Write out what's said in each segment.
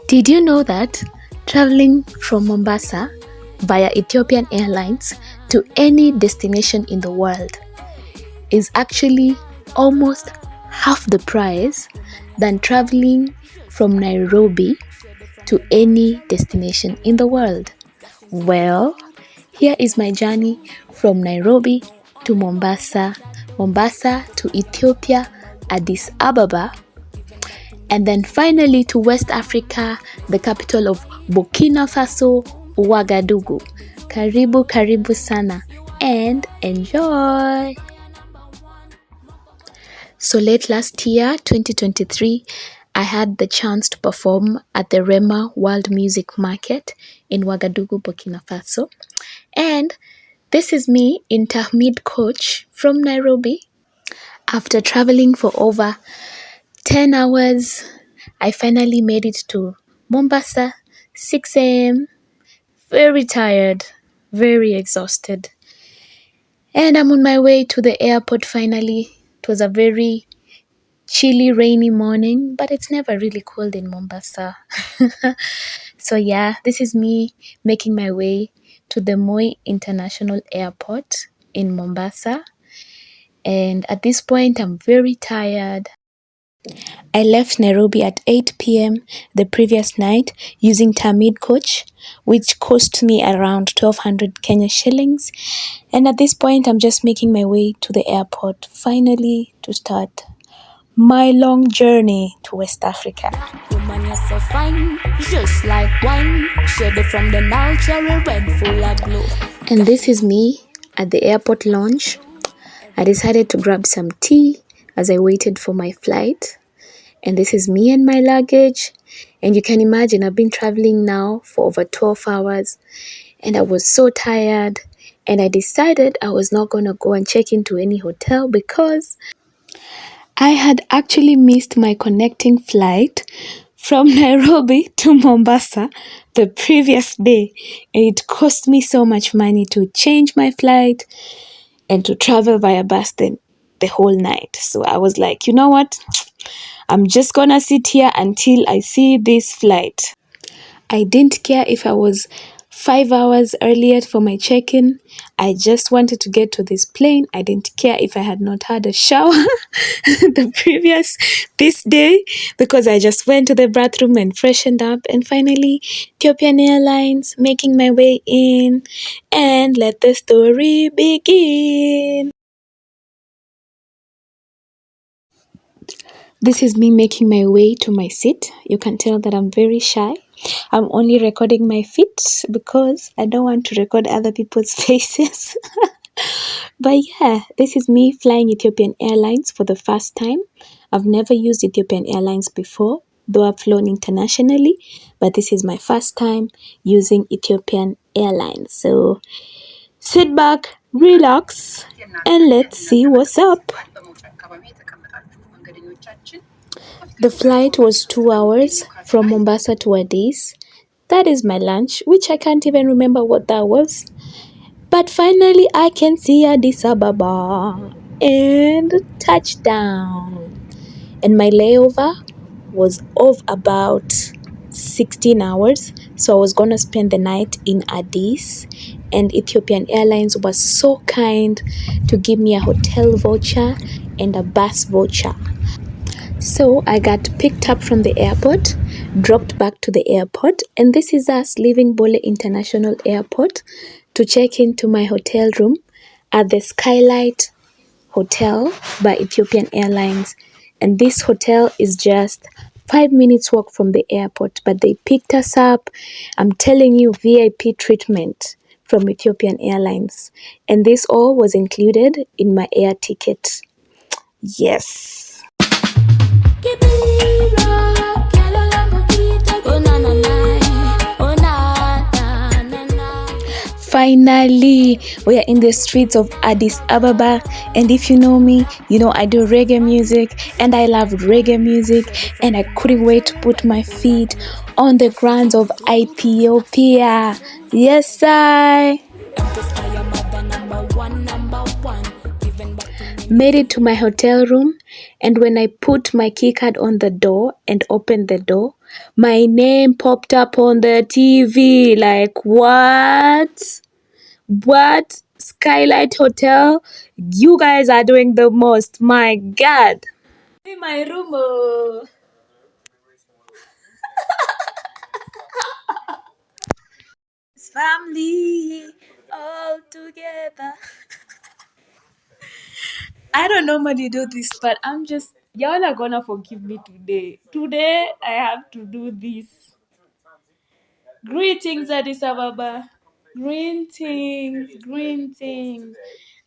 Did you know that traveling from Mombasa via Ethiopian Airlines to any destination in the world is actually almost half the price than traveling from Nairobi to any destination in the world? Well, here is my journey from Nairobi to Mombasa, Mombasa to Ethiopia, Addis Ababa, and then finally to West Africa, the capital of Burkina Faso, Ouagadougou. Karibu sana and enjoy! So late last year, 2023, I had the chance to perform at the Rema World Music Market in Ouagadougou, Burkina Faso. And this is me in Tahmid coach from Nairobi. After traveling for over 10 hours, I finally made it to Mombasa, 6 a.m. Very tired, very exhausted. And I'm on my way to the airport finally. It was a very chilly, rainy morning, but it's never really cold in Mombasa. So yeah, this is me making my way to the Moi International Airport in Mombasa. And at this point, I'm very tired. I left Nairobi at 8 p.m. the previous night using Tamid coach, which cost me around 1,200 Kenya shillings. And at this point, I'm just making my way to the airport, finally to start my long journey to West Africa. Woman, you're so fine, just like wine, shaded from the Nile, cherry red, full of glow. And this is me at the airport lounge. I decided to grab some tea as I waited for my flight. And this is me and my luggage. And you can imagine I've been traveling now for over 12 hours. And I was so tired. And I decided I was not going to go and check into any hotel because I had actually missed my connecting flight from Nairobi to Mombasa the previous day. And it cost me so much money to change my flight and to travel via bus the whole night. So I was like, you know what? I'm just gonna sit here until I see this flight. I didn't care if I was 5 hours earlier for my check-in. I just wanted to get to this plane. I didn't care if I had not had a shower this day, because I just went to the bathroom and freshened up. And finally, Ethiopian Airlines, making my way in, and let the story begin. This is me making my way to my seat. You can tell that I'm very shy. I'm only recording my feet because I don't want to record other people's faces. But yeah, this is me flying Ethiopian Airlines for the first time. I've never used Ethiopian Airlines before, though I've flown internationally, but this is my first time using Ethiopian Airlines. So sit back, relax, and let's see what's up. The flight was 2 hours from Mombasa to Addis. That is my lunch, which I can't even remember what that was. But finally, I can see Addis Ababa and touchdown. And my layover was of about 16 hours. So I was going to spend the night in Addis. And Ethiopian Airlines was so kind to give me a hotel voucher and a bus voucher. So I got picked up from the airport, dropped back to the airport, and this is us leaving Bole International Airport to check into my hotel room at the Skylight Hotel by Ethiopian Airlines. And this hotel is just 5 minutes walk from the airport, but they picked us up. I'm telling you, VIP treatment from Ethiopian Airlines. And this all was included in my air ticket. Yes. Finally, we are in the streets of Addis Ababa, and if you know me, you know I do reggae music, and I love reggae music, and I couldn't wait to put my feet on the grounds of Ethiopia. Yes, I made it to my hotel room, And when I put my key card on the door and opened the door, my name popped up on the TV. Like, what? What? Skylight Hotel? You guys are doing the most. My God. In my room. Oh. Family all together. I don't normally do this, but y'all are gonna forgive me today. Today, I have to do this. Greetings, Addis Ababa. Greetings, greetings.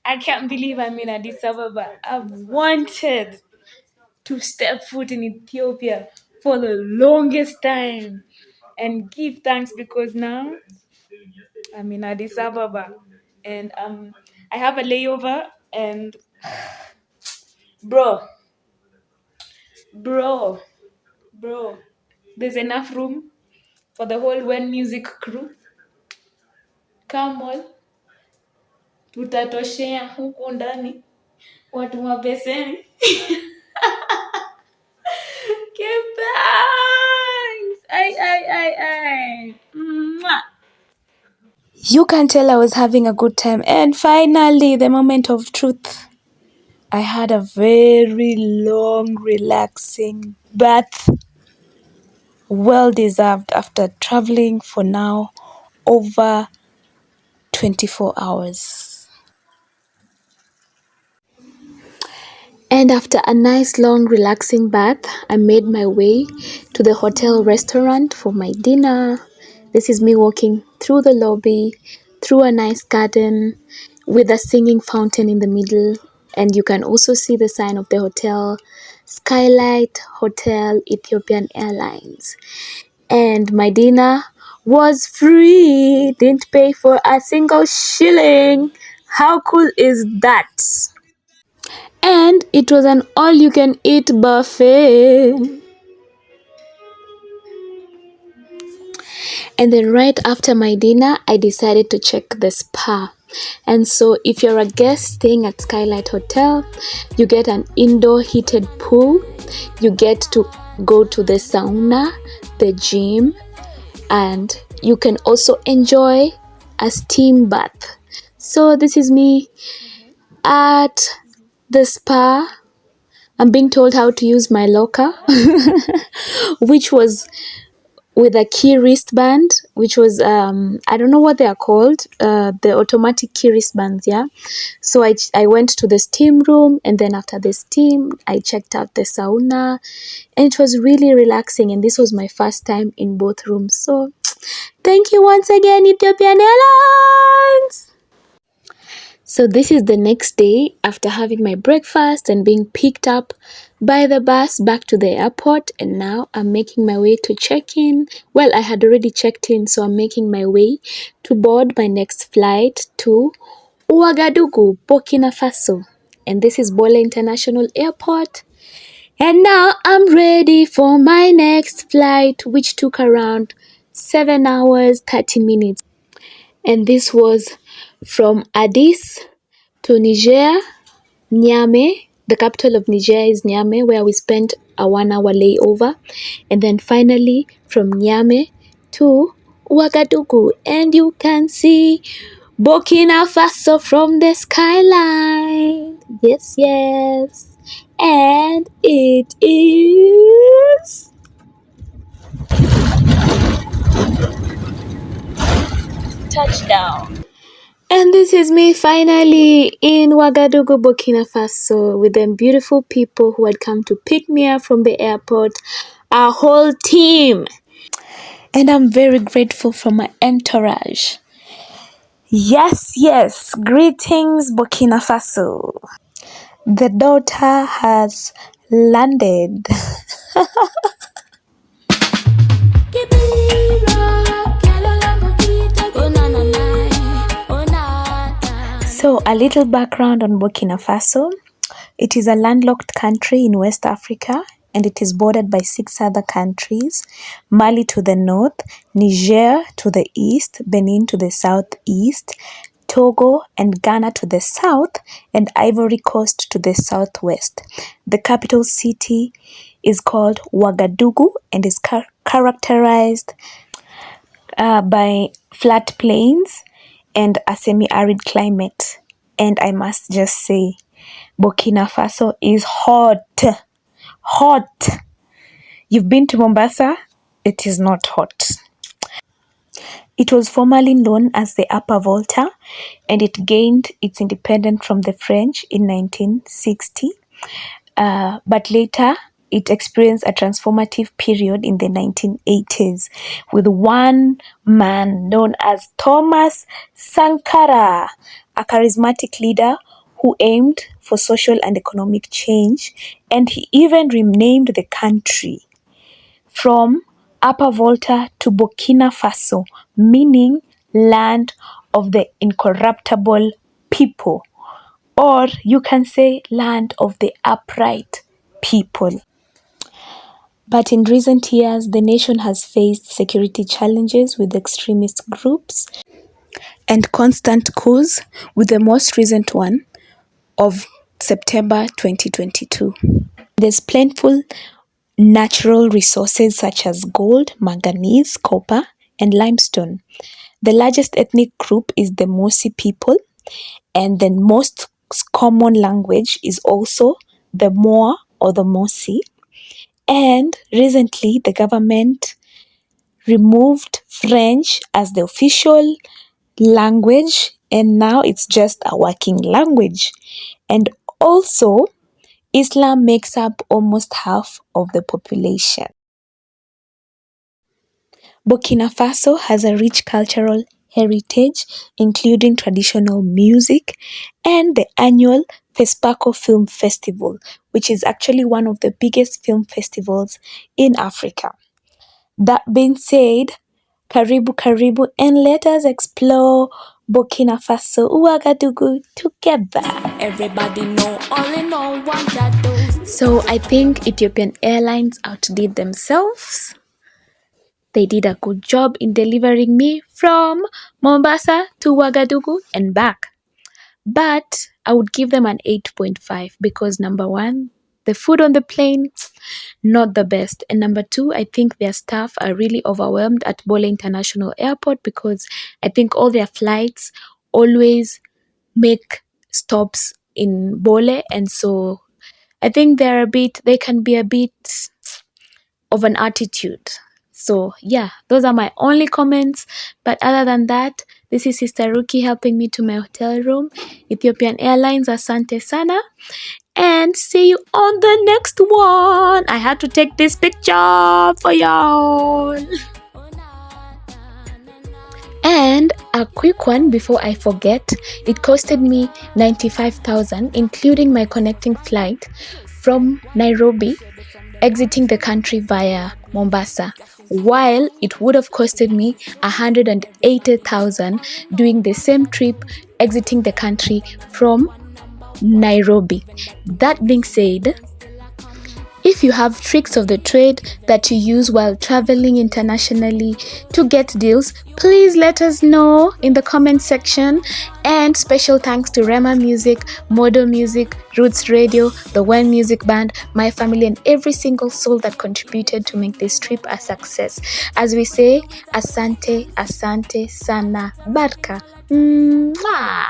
I can't believe I'm in Addis Ababa. I've wanted to step foot in Ethiopia for the longest time and give thanks because now I'm in Addis Ababa and I have a layover and bro, bro, bro, there's enough room for the whole When Music crew. Come on, tutatoshea huku ndani watu mapeseni. Give thanks. Ay. Mwah. You can tell I was having a good time. And finally, the moment of truth. I had a very long, relaxing bath. Well deserved after traveling for now over 24 hours. And after a nice long relaxing bath, I made my way to the hotel restaurant for my dinner. This is me walking through the lobby, through a nice garden with a singing fountain in the middle. And you can also see the sign of the hotel, Skylight Hotel Ethiopian Airlines. And my dinner was free, didn't pay for a single shilling. How cool is that? And it was an all-you-can-eat buffet. And then right after my dinner, I decided to check the spa. And so if you're a guest staying at Skylight Hotel, you get an indoor heated pool. You get to go to the sauna, the gym, and you can also enjoy a steam bath. So this is me at the spa. I'm being told how to use my locker, which was with a key wristband, which was, I don't know what they are called, the automatic key wristbands, yeah? So I went to the steam room, and then after the steam, I checked out the sauna, and it was really relaxing, and this was my first time in both rooms. So thank you once again, Ethiopian Airlines! So this is the next day after having my breakfast and being picked up by the bus back to the airport, and now I'm making my way to check in. Well, I had already checked in, so I'm making my way to board my next flight to Ouagadougou, Burkina Faso. And this is Bola International Airport. And now I'm ready for my next flight, which took around 7 hours, 30 minutes. And this was from Addis to Niger, Niamey. The capital of Niger is Niamey, where we spent a 1 hour layover. And then finally from Niamey to Ouagadougou. And you can see Burkina Faso from the skyline. Yes. And it is touchdown. And this is me finally in Ouagadougou, Burkina Faso, with them beautiful people who had come to pick me up from the airport, our whole team. And I'm very grateful for my entourage. Yes. Greetings, Burkina Faso. The daughter has landed. So, a little background on Burkina Faso. It is a landlocked country in West Africa, and it is bordered by 6 other countries: Mali to the north, Niger to the east, Benin to the southeast, Togo and Ghana to the south, and Ivory Coast to the southwest. The capital city is called Ouagadougou and is characterized by flat plains and a semi-arid climate. And I must just say, Burkina Faso is hot. Hot. You've been to Mombasa? It is not hot. It was formerly known as the Upper Volta, and it gained its independence from the French in 1960. But later, it experienced a transformative period in the 1980s with one man known as Thomas Sankara, a charismatic leader who aimed for social and economic change, and he even renamed the country from Upper Volta to Burkina Faso, meaning land of the incorruptible people, or you can say land of the upright people. But in recent years, the nation has faced security challenges with extremist groups and constant coups, with the most recent one of September 2022. There's plentiful natural resources such as gold, manganese, copper, and limestone. The largest ethnic group is the Mosi people, and the most common language is also the Moa or the Mosi. And recently, the government removed French as the official language, and now it's just a working language. And also, Islam makes up almost half of the population. Burkina Faso has a rich cultural heritage, including traditional music and the annual FESPACO Film Festival, which is actually one of the biggest film festivals in Africa. That being said, karibu karibu, and let us explore Burkina Faso, Ouagadougou together. Everybody know all in all Ouagadougou. So I think Ethiopian Airlines outdid themselves. They did a good job in delivering me from Mombasa to Ouagadougou and back. But I would give them an 8.5 because number one, the food on the plane, not the best. And number two, I think their staff are really overwhelmed at Bole International Airport because I think all their flights always make stops in Bole. And so I think they can be a bit of an attitude. So yeah, those are my only comments. But other than that, this is Sister Ruki helping me to my hotel room. Ethiopian Airlines, asante sana. And see you on the next one. I had to take this picture for y'all. And a quick one before I forget, it costed me 95,000, including my connecting flight from Nairobi, exiting the country via Mombasa, while it would have costed me 180,000 doing the same trip, exiting the country from Nairobi. That being said, if you have tricks of the trade that you use while traveling internationally to get deals, please let us know in the comment section. And special thanks to Rema Music, Modo Music, Roots Radio, the One Music Band, my family, and every single soul that contributed to make this trip a success. As we say, asante, asante sana, barka. Mwah!